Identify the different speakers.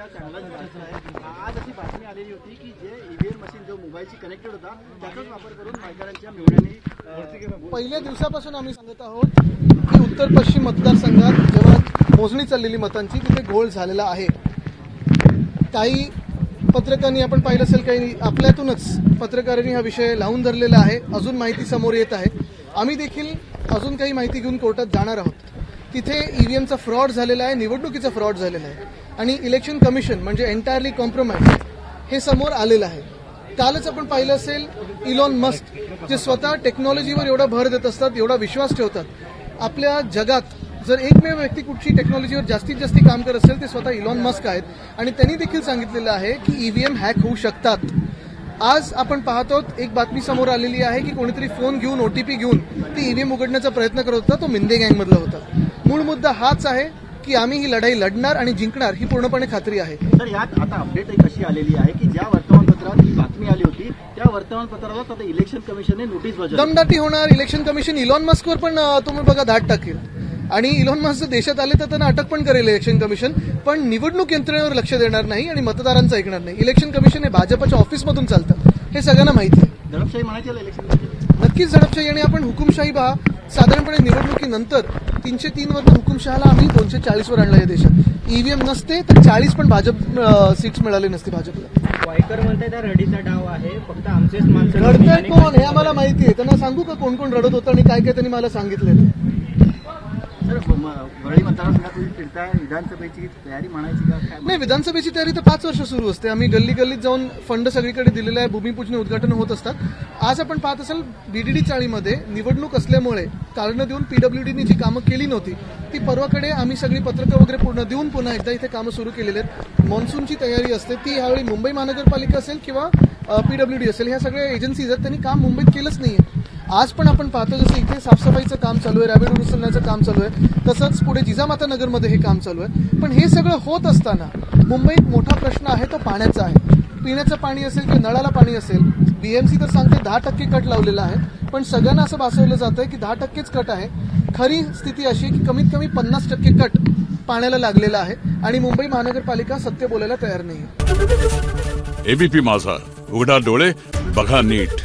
Speaker 1: सध्या चांगला आज अशी बातमी आलेली होती की जे ईव्हीएम मशीन जो मोबाईलशी कनेक्टेड होता त्याचाच वापर करून मतदारांच्या मेहनतीने
Speaker 2: पहिल्या दिवसापासून आम्ही सांगत आहोत की उत्तर पश्चिम मतदारसंघात जेव्हा मोजणी चाललेली मतांची तिथे घोळ झालेला आहे। काही पत्रकारांनी आपण पाहिलं असेल, काही आपल्यातूनच पत्रकारांनी हा विषय लावून धरलेला आहे। अजून माहिती समोर येत आहे। आम्ही देखील अजून काही माहिती घेऊन कोर्टात जाणार आहोत। तिथे ईव्हीएमचा फ्रॉड झालेला आहे, निवडणुकीचा फ्रॉड झालेला आहे आणि इलेक्शन कमिशन म्हणजे एंटायरली कॉम्प्रोमाइज हे समोर आलेलं आहे। कालच आपण पाहिलं असेल इलॉन मस्क जे स्वतः टेक्नॉलॉजीवर एवढा भर देत असतात, एवढा विश्वास ठेवतात। आपल्या जगात जर एकमेव व्यक्ती कुठची टेक्नॉलॉजीवर जास्तीत जास्त काम करत असेल ते स्वतः इलॉन मस्क आहेत आणि त्यांनी देखील सांगितलेलं आहे की ईव्हीएम हॅक होऊ शकतात। आज आपण पाहतो एक बातमी समोर आलेली आहे की कोणीतरी फोन घेऊन ओटीपी घेऊन ती ईव्हीएम उघडण्याचा प्रयत्न करत होता, तो मिंदे गँगमधला होता। मूळ मुद्दा हाच आहे की आम्ही ही लढाई लढणार आणि जिंकणार ही पूर्णपणे खात्री आहे।
Speaker 1: तर यात आता अपडेट एक अशी आलेली आहे की ज्या वर्तमानपत्रात ही बातमी आली होती त्या वर्तमानपत्राला आता इलेक्शन कमिशनने नोटीस बजावली।
Speaker 2: दमदाटी होणार। इलेक्शन कमिशन इलॉन मस्कवर पण तुम्ही बघा धाड टाकेल आणि इलॉन मस्क देशात आले तर त्यांना अटक पण करेल इलेक्शन कमिशन, पण निवडणूक यंत्रणेवर लक्ष देणार नाही आणि मतदारांचं ऐकणार नाही। इलेक्शन कमिशन हे भाजपच्या ऑफिसमधून चालतं, हे सगळ्यांना माहिती आहे।
Speaker 1: दडपशाही म्हणायची इलेक्शन
Speaker 2: नक्कीच दडपशाही आणि आपण हुकुमशाही पहा। साधारणपणे निवडणुकीनंतर 303 वरून हुकुमशहाला आम्ही 240 वर आणलं या देशात। ईव्हीएम नसते तर 40 पण भाजप सीट्स मिळाले नसते भाजपला।
Speaker 3: वायकर म्हणताय रडीचा डाव आहे, फक्त आमचेच माणसं
Speaker 2: रडतंय कोण हे आम्हाला माहिती आहे। त्यांना सांगू का कोण कोण रडत होतं आणि काय काय त्यांनी मला सांगितलेलं।
Speaker 1: वरळी मतदारसंघात फिरताय, विधानसभेची तयारी म्हणायची का?
Speaker 2: नाही, विधानसभेची तयारी तर 5 वर्ष सुरू असते। आम्ही गल्ली गल्लीत जाऊन फंड सगळीकडे दिलेला आहे, भूमिपूजन उद्घाटन होत असतात। आज आपण पाहत असाल बीडीडी चाळीमध्ये निवडणूक असल्यामुळे कारणं देऊन पीडब्ल्यूडीनी जी कामं केली नव्हती ती परवाकडे आम्ही सगळी पत्रकं वगैरे पूर्ण देऊन पुन्हा एकदा इथे कामं सुरू केलेली आहेत। मॉन्सूनची तयारी असते ती यावेळी मुंबई महानगरपालिका असेल किंवा पीडब्ल्यूडी असेल, ह्या सगळ्या एजन्सीज आहेत, त्यांनी काम मुंबईत केलंच नाहीये। आज पण आपण पाहतो जसं इथे साफसफाईचं काम चालू आहे, रॅबिड उचलण्याचं काम चालू आहे, तसंच पुढे जिजामाता नगरमध्ये हे काम चालू आहे। पण हे सगळं होत असताना मुंबईत मोठा प्रश्न आहे तो पाण्याचा आहे। पिण्याचं पाणी असेल किंवा नळाला पाणी असेल, बीएमसी तर सांगते 10% कट लावलेला आहे, पण सगळ्यांना असं भासवलं जातंय की 10%च कट आहे। खरी स्थिती अशी की कमीत कमी 50% कट पाण्याला लागलेला आहे आणि मुंबई महानगरपालिका सत्य बोलायला तयार नाही।
Speaker 4: एबीपी माझा, उघडा डोळे बघा नीट।